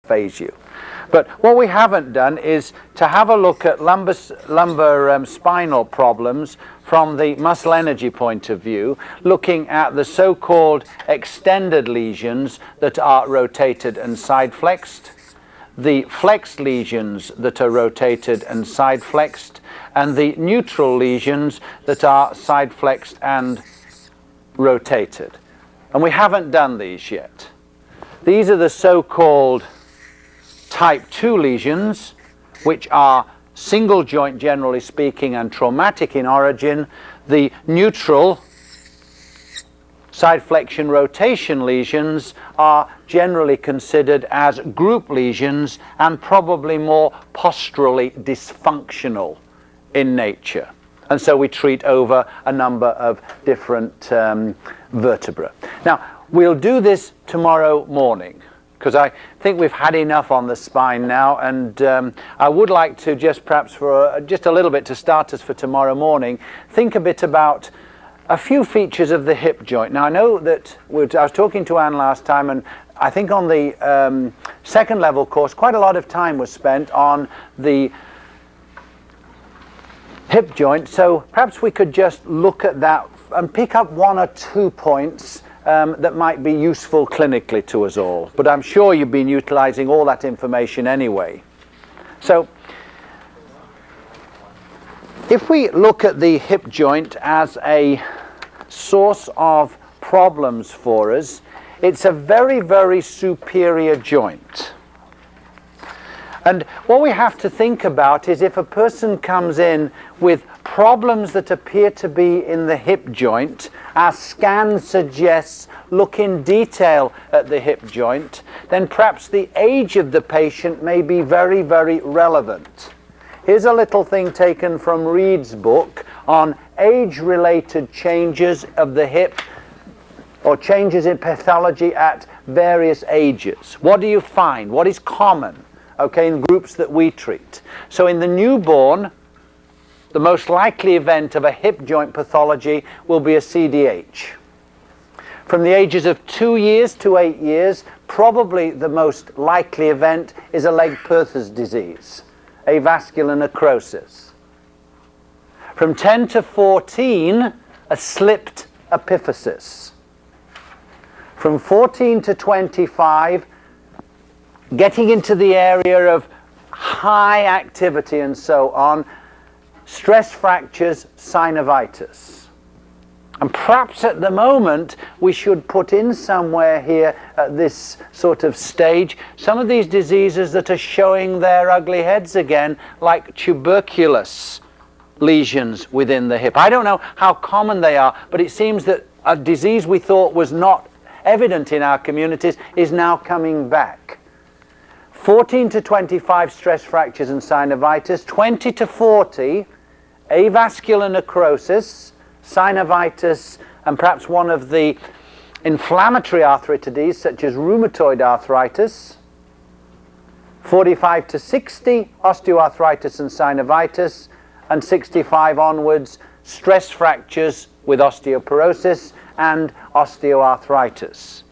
phase you. But what we haven't done is to have a look at lumbar spinal problems from the muscle energy point of view, looking at the so-called extended lesions that are rotated and side flexed, the flexed lesions that are rotated and side flexed, and the neutral lesions that are side flexed and rotated. And we haven't done these yet. These are the so-called type 2 lesions, which are single joint generally speaking and traumatic in origin. The neutral side flexion rotation lesions are generally considered as group lesions and probably more posturally dysfunctional in nature. And so we treat over a number of different vertebrae. Now, we'll do this tomorrow morning, because I think we've had enough on the spine now, and I would like to just perhaps for just a little bit to start us for tomorrow morning, think a bit about a few features of the hip joint. Now I know that I was talking to Anne last time, and I think on the second level course quite a lot of time was spent on the hip joint, so perhaps we could just look at that and pick up one or two points that might be useful clinically to us all. But I'm sure you've been utilizing all that information anyway. So if we look at the hip joint as a source of problems for us, it's a very, very superior joint. And what we have to think about is if a person comes in with problems that appear to be in the hip joint, our scan suggests look in detail at the hip joint, then perhaps the age of the patient may be very, very relevant. Here's a little thing taken from Reed's book on age-related changes of the hip or changes in pathology at various ages. What do you find? What is common? Okay, in groups that we treat. So in the newborn, the most likely event of a hip joint pathology will be a CDH. From the ages of 2 years to 8 years, probably the most likely event is a Legg-Perthes disease, avascular necrosis. From 10 to 14, a slipped epiphysis. From 14 to 25, getting into the area of high activity and so on, stress fractures, synovitis. And perhaps at the moment we should put in somewhere here at this sort of stage some of these diseases that are showing their ugly heads again, like tuberculous lesions within the hip. I don't know how common they are, but it seems that a disease we thought was not evident in our communities is now coming back. 14 to 25 stress fractures and synovitis, 20 to 40 avascular necrosis, synovitis, and perhaps one of the inflammatory arthritides such as rheumatoid arthritis. 45 to 60 osteoarthritis and synovitis, and 65 onwards stress fractures with osteoporosis and osteoarthritis.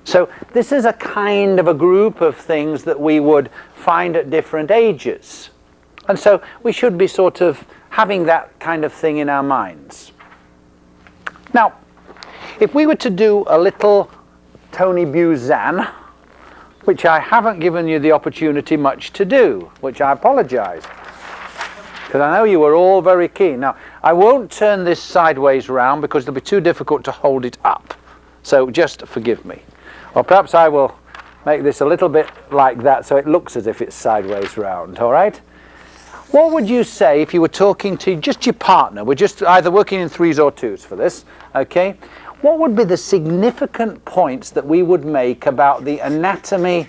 So this is a kind of a group of things that we would find at different ages. And so we should be sort of having that kind of thing in our minds. Now, if we were to do a little Tony Buzan, which I haven't given you the opportunity much to do, which I apologize, because I know you were all very keen. Now, I won't turn this sideways round because it'll be too difficult to hold it up. So just forgive me. Or perhaps I will make this a little bit like that so it looks as if it's sideways round, all right? What would you say if you were talking to just your partner? We're just either working in 3s or 2s for this, okay? What would be the significant points that we would make about the anatomy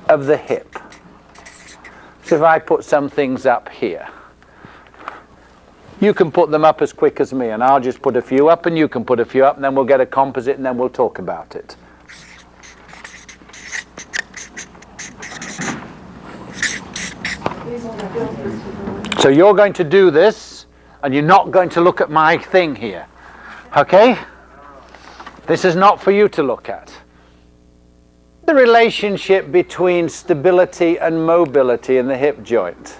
of the hip? So if I put some things up here. You can put them up as quick as me, and I'll just put a few up, and you can put a few up, and then we'll get a composite, and then we'll talk about it. So you're going to do this, and you're not going to look at my thing here. Okay? This is not for you to look at. the relationship between stability and mobility in the hip joint?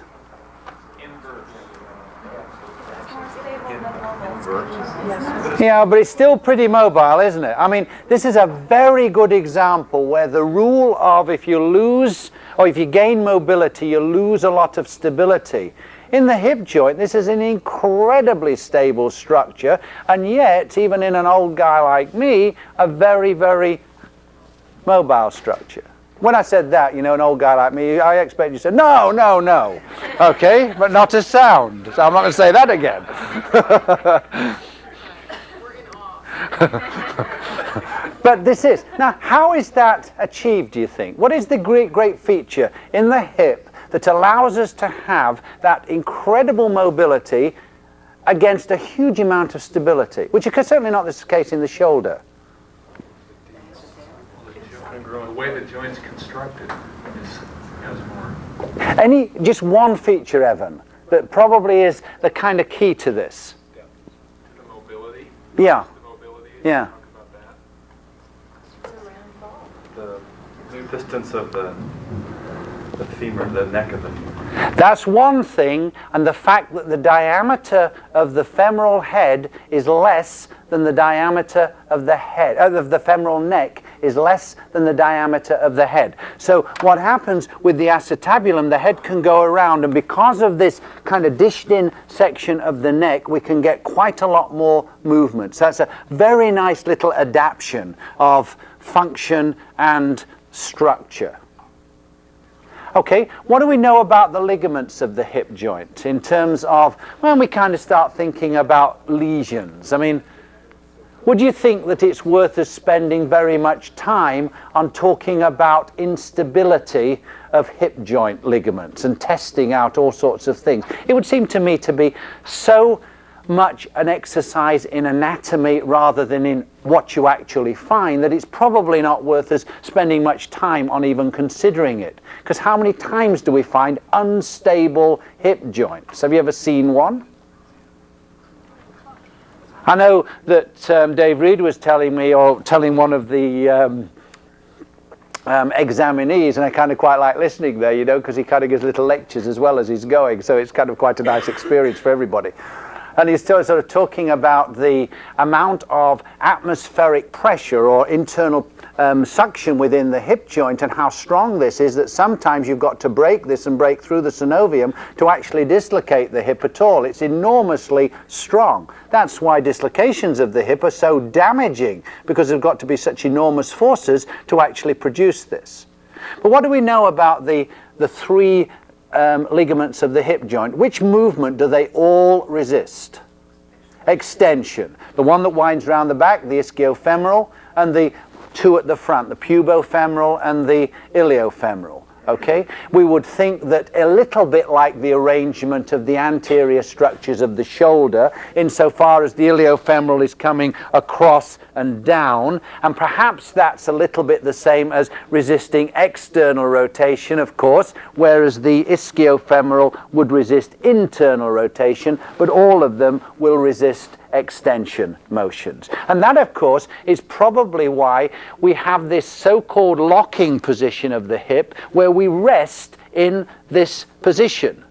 Yeah, but it's still pretty mobile, isn't it? I mean, this is a very good example where the rule of if you lose or if you gain mobility, you lose a lot of stability. In the hip joint, this is an incredibly stable structure, and yet, even in an old guy like me, a very, very mobile structure. When I said that, you know, an old guy like me, I expect you to say, no, no, no. Okay, but not a sound. So I'm not going to say that again. But this is. Now, how is that achieved, do you think? What is the great feature in the hip that allows us to have that incredible mobility against a huge amount of stability, which is certainly not the case in the shoulder? The way the joint's constructed has more. Just one feature, Evan, that probably is the kind of key to this. The mobility. Yeah. The mobility. Yeah. Talk about The distance of the femur, the neck of the femur. That's one thing, and the fact that the diameter of the femoral head is less than the diameter of the head, of the femoral neck is less than the diameter of the head. So what happens with the acetabulum, the head can go around, and because of this kind of dished in section of the neck, we can get quite a lot more movement. So that's a very nice little adaptation of function and structure. Okay, what do we know about the ligaments of the hip joint in terms of when we kind of start thinking about lesions? I mean, would you think that it's worth us spending very much time on talking about instability of hip joint ligaments and testing out all sorts of things? It would seem to me to be so much an exercise in anatomy rather than in what you actually find that it's probably not worth us spending much time on even considering it. Because how many times do we find unstable hip joints? Have you ever seen one? I know that Dave Reed was telling me, or telling one of the examinees, and I kind of quite like listening there, you know, because he kind of gives little lectures as well as he's going, so it's kind of quite a nice experience for everybody. And he's sort of talking about the amount of atmospheric pressure or internal suction within the hip joint and how strong this is, that sometimes you've got to break this and break through the synovium to actually dislocate the hip at all. It's enormously strong. That's why dislocations of the hip are so damaging, because there've got to be such enormous forces to actually produce this. But what do we know about the three ligaments of the hip joint? Which movement do they all resist? Extension. The one that winds around the back, the ischiofemoral, and the two at the front, the pubofemoral and the iliofemoral. Okay? We would think that a little bit like the arrangement of the anterior structures of the shoulder, insofar as the iliofemoral is coming across and down, and perhaps that's a little bit the same as resisting external rotation, of course, whereas the ischiofemoral would resist internal rotation, but all of them will resist extension motions. And that, of course, is probably why we have this so-called locking position of the hip, where we rest in this position.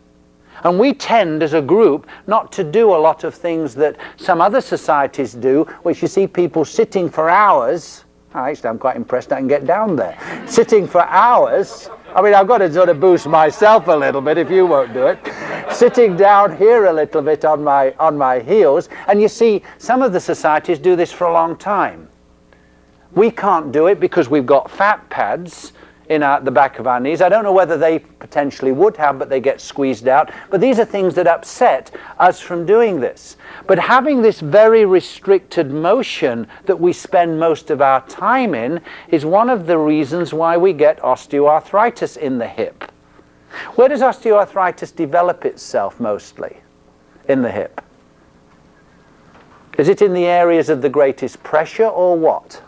And we tend, as a group, not to do a lot of things that some other societies do, which you see people sitting for hours. Actually, I'm quite impressed I can get down there. Sitting for hours. I mean, I've got to sort of boost myself a little bit if you won't do it. Sitting down here a little bit on my heels. And you see, some of the societies do this for a long time. We can't do it because we've got fat pads in the back of our knees. I don't know whether they potentially would have, but they get squeezed out. But these are things that upset us from doing this. But having this very restricted motion that we spend most of our time in is one of the reasons why we get osteoarthritis in the hip. Where does osteoarthritis develop itself mostly? In the hip. Is it in the areas of the greatest pressure or what?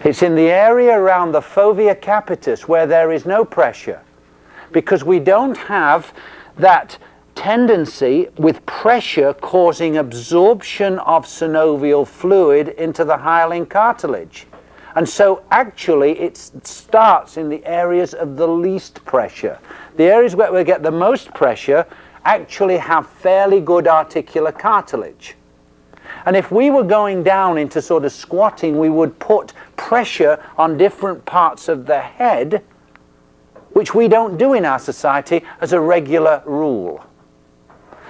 It's in the area around the fovea capitis where there is no pressure, because we don't have that tendency with pressure causing absorption of synovial fluid into the hyaline cartilage. And so actually it starts in the areas of the least pressure. The areas where we get the most pressure actually have fairly good articular cartilage. And if we were going down into sort of squatting, we would put pressure on different parts of the head, which we don't do in our society as a regular rule.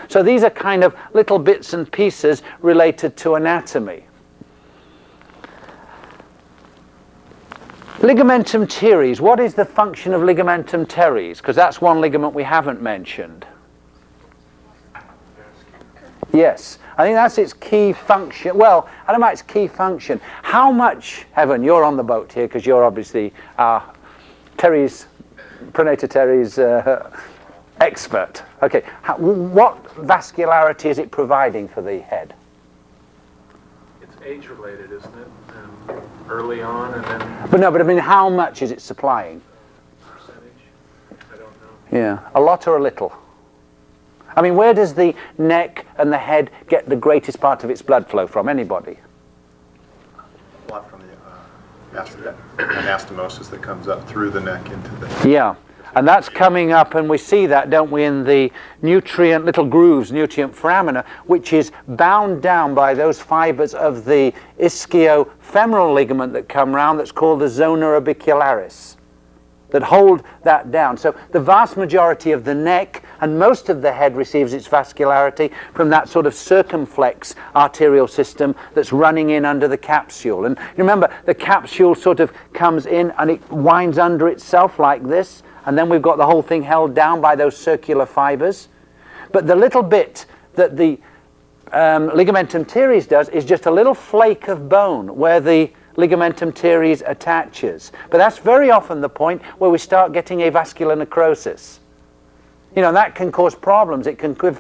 So these are kind of little bits and pieces related to anatomy. Ligamentum teres. What is the function of ligamentum teres? Because that's one ligament we haven't mentioned. Yes, I think that's its key function. Well, I don't know its key function. How much, Heaven, you're on the boat here because you're obviously our teres, pronator teres expert. Okay, what vascularity is it providing for the head? It's age-related, isn't it? Early on, and then... But I mean, how much is it supplying? Percentage? I don't know. Yeah, a lot or a little? I mean, where does the neck and the head get the greatest part of its blood flow from? Anybody? A lot from the anastomosis that comes up through the neck into the... Yeah, and that's coming up, and we see that, don't we, in the nutrient, little grooves, nutrient foramina, which is bound down by those fibers of the ischiofemoral ligament that come round, that's called the zona orbicularis, that hold that down. So the vast majority of the neck and most of the head receives its vascularity from that sort of circumflex arterial system that's running in under the capsule. And remember, the capsule sort of comes in and it winds under itself like this, and then we've got the whole thing held down by those circular fibers. But the little bit that the ligamentum teres does is just a little flake of bone where the ligamentum teres attaches. But that's very often the point where we start getting avascular necrosis. You know, that can cause problems. It can give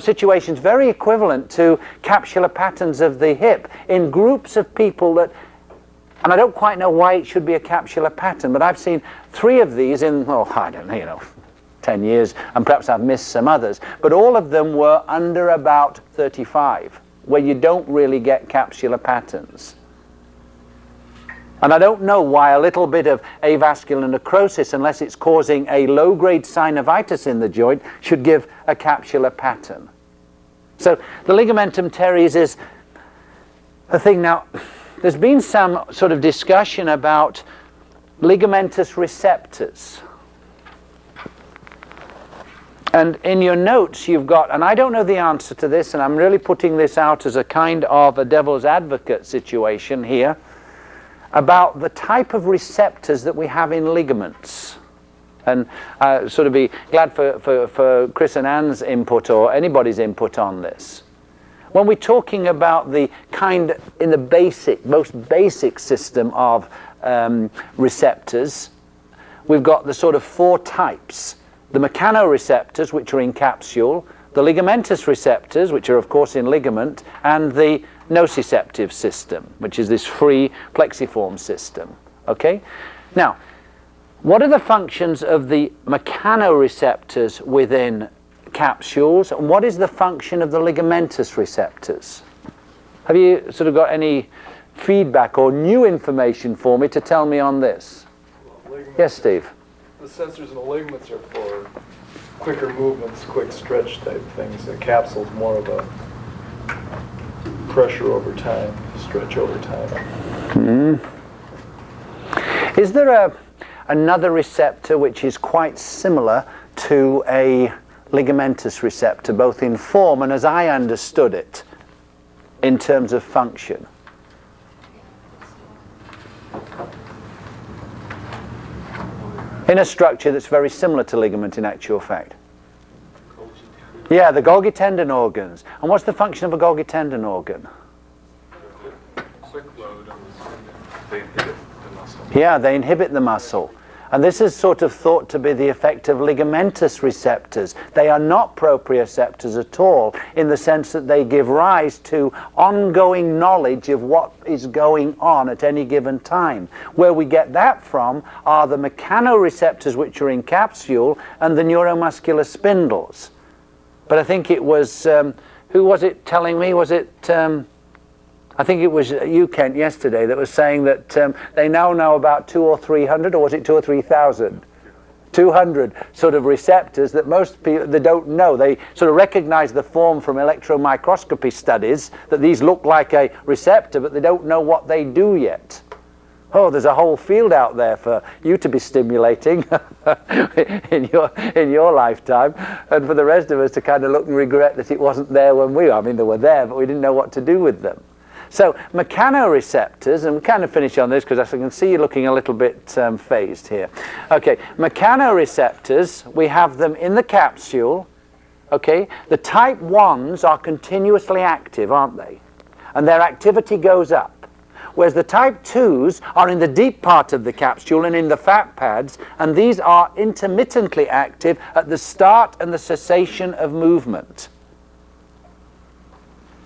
situations very equivalent to capsular patterns of the hip in groups of people that, and I don't quite know why it should be a capsular pattern, but I've seen 3 of these in, I don't know, 10 years, and perhaps I've missed some others, but all of them were under about 35, where you don't really get capsular patterns. And I don't know why a little bit of avascular necrosis, unless it's causing a low-grade synovitis in the joint, should give a capsular pattern. So the ligamentum teres is a thing. Now, there's been some sort of discussion about ligamentous receptors. And in your notes you've got, and I don't know the answer to this, and I'm really putting this out as a kind of a devil's advocate situation here, about the type of receptors that we have in ligaments. And sort of be glad for Chris and Anne's input or anybody's input on this. When we're talking about the kind, in the basic, most basic system of receptors, we've got the sort of 4 types. The mechanoreceptors, which are in capsule, the ligamentous receptors, which are of course in ligament, and the nociceptive system, which is this free plexiform system. Okay? Now, what are the functions of the mechanoreceptors within capsules, and what is the function of the ligamentous receptors? Have you sort of got any feedback or new information for me to tell me on this? Yes, Steve? The sensors in the ligaments are for quicker movements, quick stretch type things. The capsule's more of a pressure over time, stretch over time. Is there another receptor which is quite similar to a ligamentous receptor, both in form and, as I understood it, in terms of function? In a structure that's very similar to ligament in actual fact. Yeah, the Golgi tendon organs. And what's the function of a Golgi tendon organ? Quick load on the tendon. They inhibit the muscle. Yeah, they inhibit the muscle. And this is sort of thought to be the effect of ligamentous receptors. They are not proprioceptors at all, in the sense that they give rise to ongoing knowledge of what is going on at any given time. Where we get that from are the mechanoreceptors, which are in capsule, and the neuromuscular spindles. But I think it was, who was it telling me? Was it, I think it was you, Kent, yesterday that was saying that they now know about 200 or 300, or was it 2,000 or 3,000? 200 sort of receptors that most people, they don't know. They sort of recognize the form from electron microscopy studies, that these look like a receptor, but they don't know what they do yet. Oh, there's a whole field out there for you to be stimulating in your lifetime, and for the rest of us to kind of look and regret that it wasn't there when we were. I mean, they were there, but we didn't know what to do with them. So mechanoreceptors, and we kind of finish on this because I can see you looking a little bit phased here. Okay, mechanoreceptors, we have them in the capsule. Okay, the type 1s are continuously active, aren't they? And their activity goes up. Whereas the type 2s are in the deep part of the capsule and in the fat pads, and these are intermittently active at the start and the cessation of movement.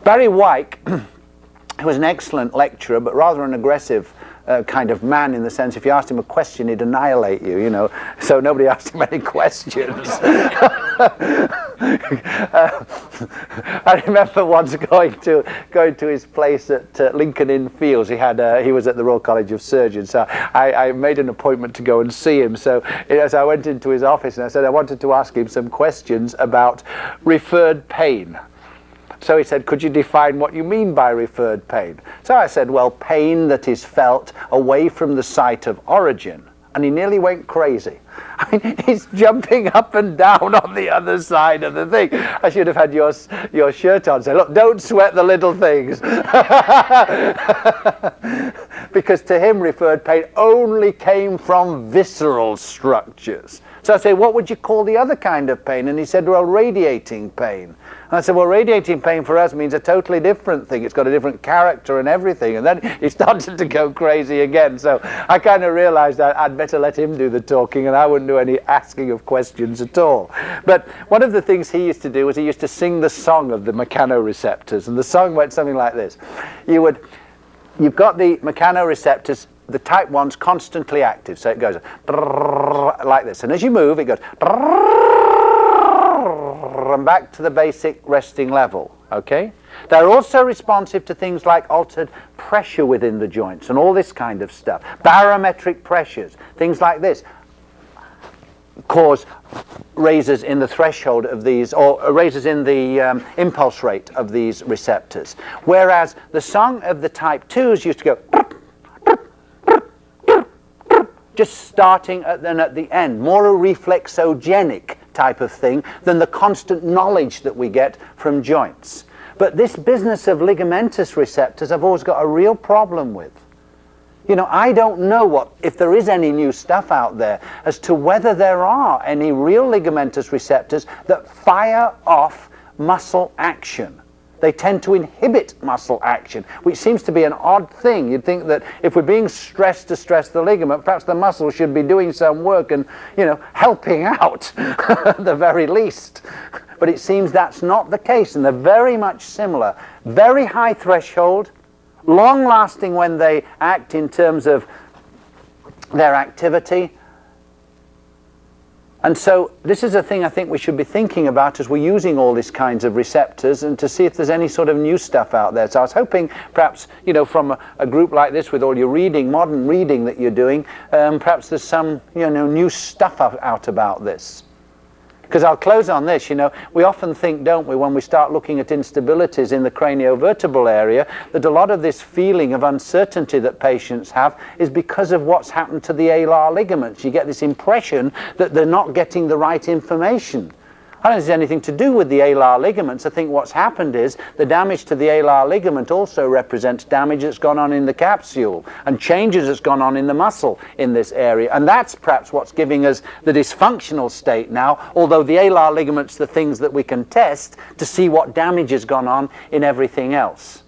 Barry Wyke, who was an excellent lecturer, but rather an aggressive kind of man, in the sense if you asked him a question, he'd annihilate you, you know. So nobody asked him any questions. I remember once going to his place at Lincoln Inn Fields. He was at the Royal College of Surgeons, so I made an appointment to go and see him. So as I went into his office, and I said I wanted to ask him some questions about referred pain. So he said, could you define what you mean by referred pain? So I said, well, pain that is felt away from the site of origin. And he nearly went crazy. I mean, he's jumping up and down on the other side of the thing. I should have had your shirt on. Say, look, don't sweat the little things. Because to him, referred pain only came from visceral structures. So I say, what would you call the other kind of pain? And he said, well, radiating pain. And I said, well, radiating pain for us means a totally different thing. It's got a different character and everything. And then he started to go crazy again. So I kind of realized that I'd better let him do the talking and I wouldn't do any asking of questions at all. But one of the things he used to do was he used to sing the song of the mechanoreceptors. And the song went something like this. You've got the mechanoreceptors, the type 1's constantly active. So it goes like this. And as you move, it goes and back to the basic resting level. Okay? They're also responsive to things like altered pressure within the joints and all this kind of stuff. Barometric pressures, things like this, cause raises in the threshold of these, or raises in the impulse rate of these receptors. Whereas the song of the type 2s used to go just starting at the end, more a reflexogenic type of thing than the constant knowledge that we get from joints. But this business of ligamentous receptors I've always got a real problem with. You know, I don't know if there is any new stuff out there as to whether there are any real ligamentous receptors that fire off muscle action. They tend to inhibit muscle action, which seems to be an odd thing. You'd think that if we're being stressed to stress the ligament, perhaps the muscle should be doing some work and, you know, helping out at the very least. But it seems that's not the case, and they're very much similar. Very high threshold, long-lasting when they act in terms of their activity. And so this is a thing I think we should be thinking about as we're using all these kinds of receptors, and to see if there's any sort of new stuff out there. So I was hoping perhaps, you know, from a group like this with all your reading, modern reading that you're doing, perhaps there's some, you know, new stuff out about this. Because I'll close on this, you know, we often think, don't we, when we start looking at instabilities in the craniovertebral area, that a lot of this feeling of uncertainty that patients have is because of what's happened to the alar ligaments. You get this impression that they're not getting the right information. I don't think there's anything to do with the alar ligaments. I think what's happened is the damage to the alar ligament also represents damage that's gone on in the capsule and changes that's gone on in the muscle in this area. And that's perhaps what's giving us the dysfunctional state now, although the alar ligaments are the things that we can test to see what damage has gone on in everything else.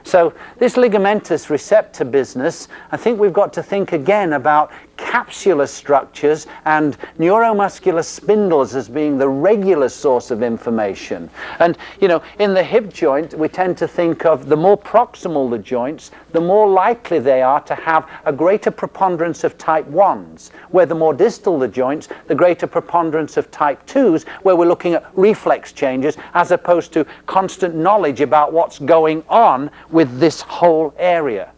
So this ligamentous receptor business, I think we've got to think again about, capsular structures and neuromuscular spindles as being the regular source of information. And, you know, in the hip joint, we tend to think of the more proximal the joints, the more likely they are to have a greater preponderance of type 1s, where the more distal the joints, the greater preponderance of type 2s, where we're looking at reflex changes as opposed to constant knowledge about what's going on with this whole area.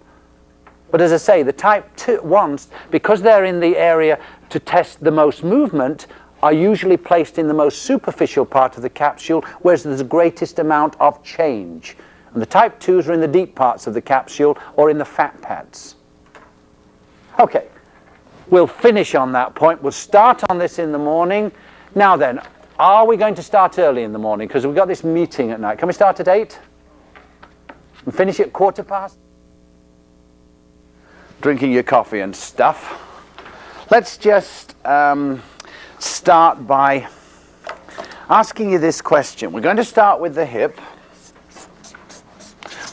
But as I say, the type 1s, because they're in the area to test the most movement, are usually placed in the most superficial part of the capsule, whereas there's the greatest amount of change. And the type 2s are in the deep parts of the capsule or in the fat pads. Okay, we'll finish on that point. We'll start on this in the morning. Now then, are we going to start early in the morning? Because we've got this meeting at night. Can we start at 8? And finish at 15:15? Drinking your coffee and stuff. Let's just start by asking you this question. We're going to start with the hip,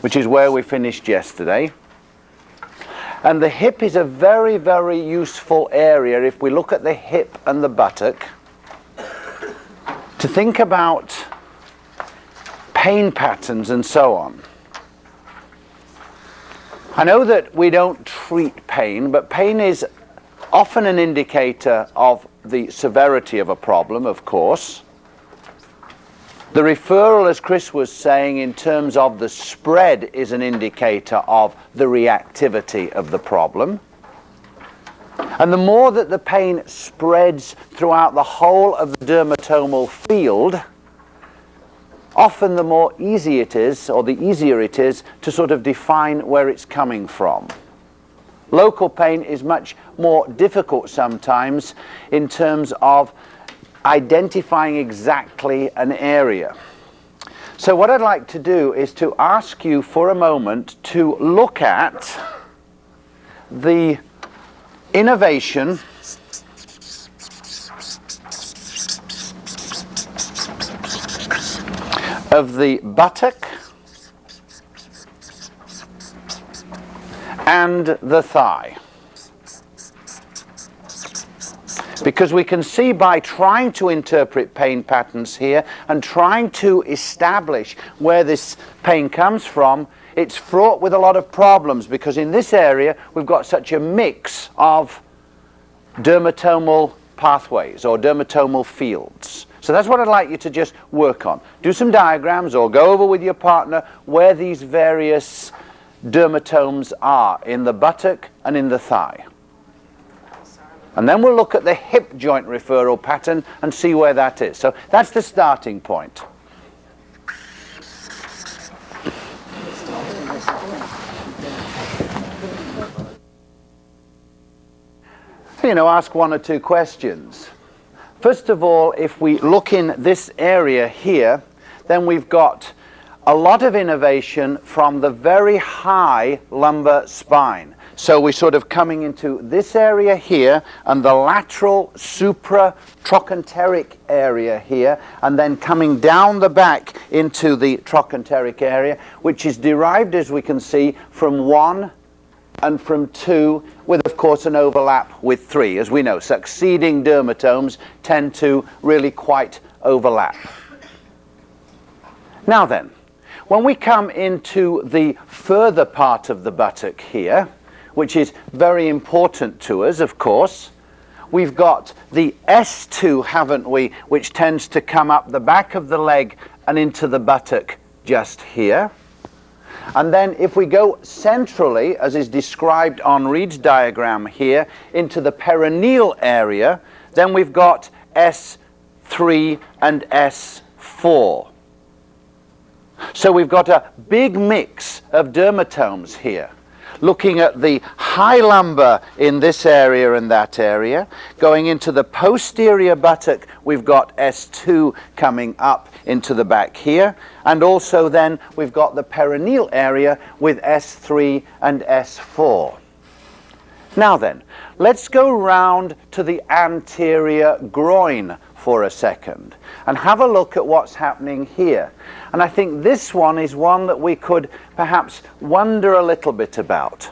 which is where we finished yesterday. And the hip is a very, very useful area if we look at the hip and the buttock to think about pain patterns and so on. I know that we don't treat pain, but pain is often an indicator of the severity of a problem, of course. The referral, as Chris was saying, in terms of the spread is an indicator of the reactivity of the problem. And the more that the pain spreads throughout the whole of the dermatomal field, often the more easy it is, or the easier it is, to sort of define where it's coming from. Local pain is much more difficult sometimes in terms of identifying exactly an area. So what I'd like to do is to ask you for a moment to look at the innervation of the buttock and the thigh. Because we can see by trying to interpret pain patterns here and trying to establish where this pain comes from, it's fraught with a lot of problems, because in this area we've got such a mix of dermatomal pathways or dermatomal fields. So that's what I'd like you to just work on. Do some diagrams or go over with your partner where these various dermatomes are in the buttock and in the thigh. And then we'll look at the hip joint referral pattern and see where that is. So that's the starting point. You know, ask one or two questions. First of all, if we look in this area here, then we've got a lot of innervation from the very high lumbar spine. So we're sort of coming into this area here and the lateral supratrochanteric area here, and then coming down the back into the trochanteric area, which is derived, as we can see, from 1 and from 2, with of course an overlap with 3. As we know, succeeding dermatomes tend to really quite overlap. Now then, when we come into the further part of the buttock here, which is very important to us, of course, we've got the S2, haven't we, which tends to come up the back of the leg and into the buttock just here. And then if we go centrally, as is described on Reed's diagram here, into the perineal area, then we've got S3 and S4. So we've got a big mix of dermatomes here. Looking at the high lumbar in this area and that area. Going into the posterior buttock, we've got S2 coming up into the back here. And also then we've got the perineal area with S3 and S4. Now then, let's go round to the anterior groin for a second and have a look at what's happening here. And I think this one is one that we could perhaps wonder a little bit about.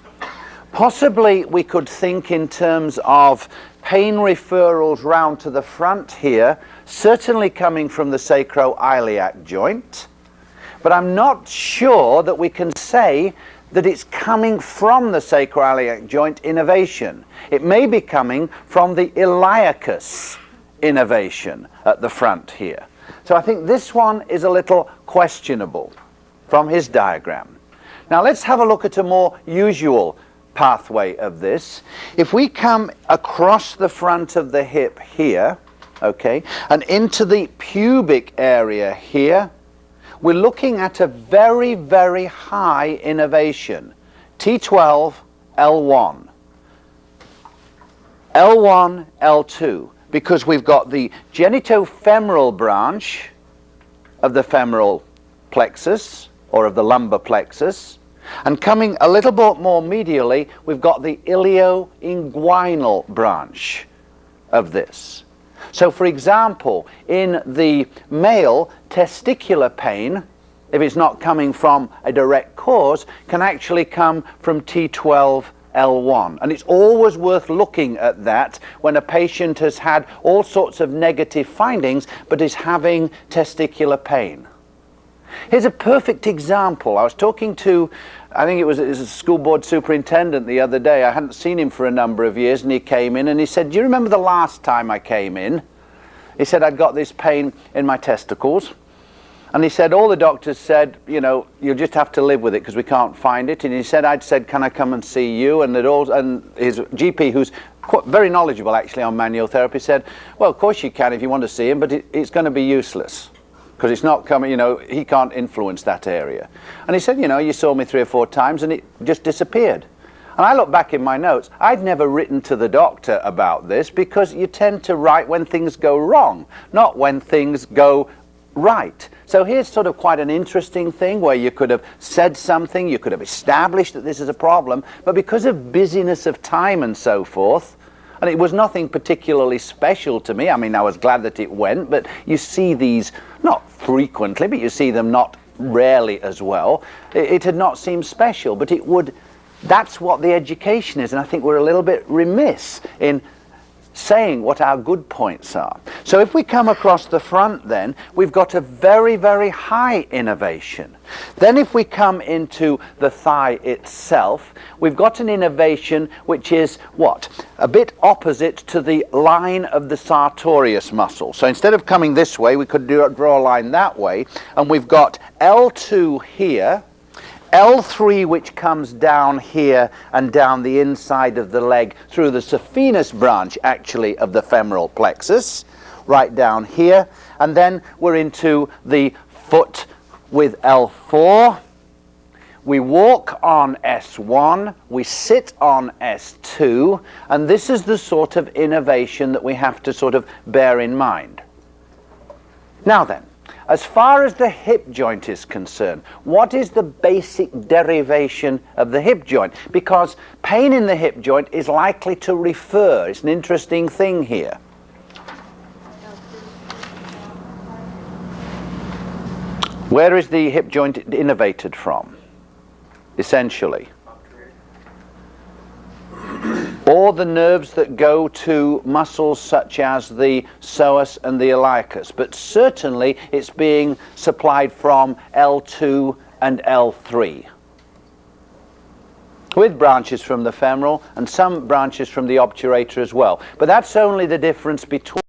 Possibly we could think in terms of pain referrals round to the front here, certainly coming from the sacroiliac joint, but I'm not sure that we can say that it's coming from the sacroiliac joint innervation. It may be coming from the iliacus innervation at the front here. So I think this one is a little questionable from his diagram. Now let's have a look at a more usual pathway of this. If we come across the front of the hip here, okay, and into the pubic area here, we're looking at a very, very high innervation, T12, L1. L1, L2, because we've got the genitofemoral branch of the femoral plexus, or of the lumbar plexus, and coming a little bit more medially, we've got the ilioinguinal branch of this. So for example, in the male, testicular pain, if it's not coming from a direct cause, can actually come from T12, L1. And it's always worth looking at that when a patient has had all sorts of negative findings but is having testicular pain. Here's a perfect example. I was talking to, I think it was a school board superintendent the other day. I hadn't seen him for a number of years, and he came in and he said, "Do you remember the last time I came in?" He said, "I'd got this pain in my testicles." And he said, all the doctors said, you know, you'll just have to live with it because we can't find it. And he said, I'd said, can I come and see you? And his GP, who's very knowledgeable actually on manual therapy, said, well, of course you can if you want to see him, but it's going to be useless because it's not coming, you know, he can't influence that area. And he said, you know, you saw me 3 or 4 times and it just disappeared. And I look back in my notes, I'd never written to the doctor about this because you tend to write when things go wrong, not when things go right. So here's sort of quite an interesting thing where you could have said something, you could have established that this is a problem, but because of busyness of time and so forth, and it was nothing particularly special to me, I mean I was glad that it went, but you see these not frequently, but you see them not rarely as well. It had not seemed special, but it would, that's what the education is, and I think we're a little bit remiss in saying what our good points are. So if we come across the front then, we've got a very, very high innervation. Then if we come into the thigh itself, we've got an innervation which is what? A bit opposite to the line of the sartorius muscle. So instead of coming this way, we could draw a line that way, and we've got L2 here, L3 which comes down here and down the inside of the leg through the saphenous branch actually of the femoral plexus, right down here, and then we're into the foot with L4. We walk on S1, we sit on S2, and this is the sort of innervation that we have to sort of bear in mind. Now then, as far as the hip joint is concerned, what is the basic derivation of the hip joint? Because pain in the hip joint is likely to refer. It's an interesting thing here. Where is the hip joint innervated from, essentially? Or the nerves that go to muscles such as the psoas and the iliacus, but certainly it's being supplied from L2 and L3, with branches from the femoral and some branches from the obturator as well. But that's only the difference between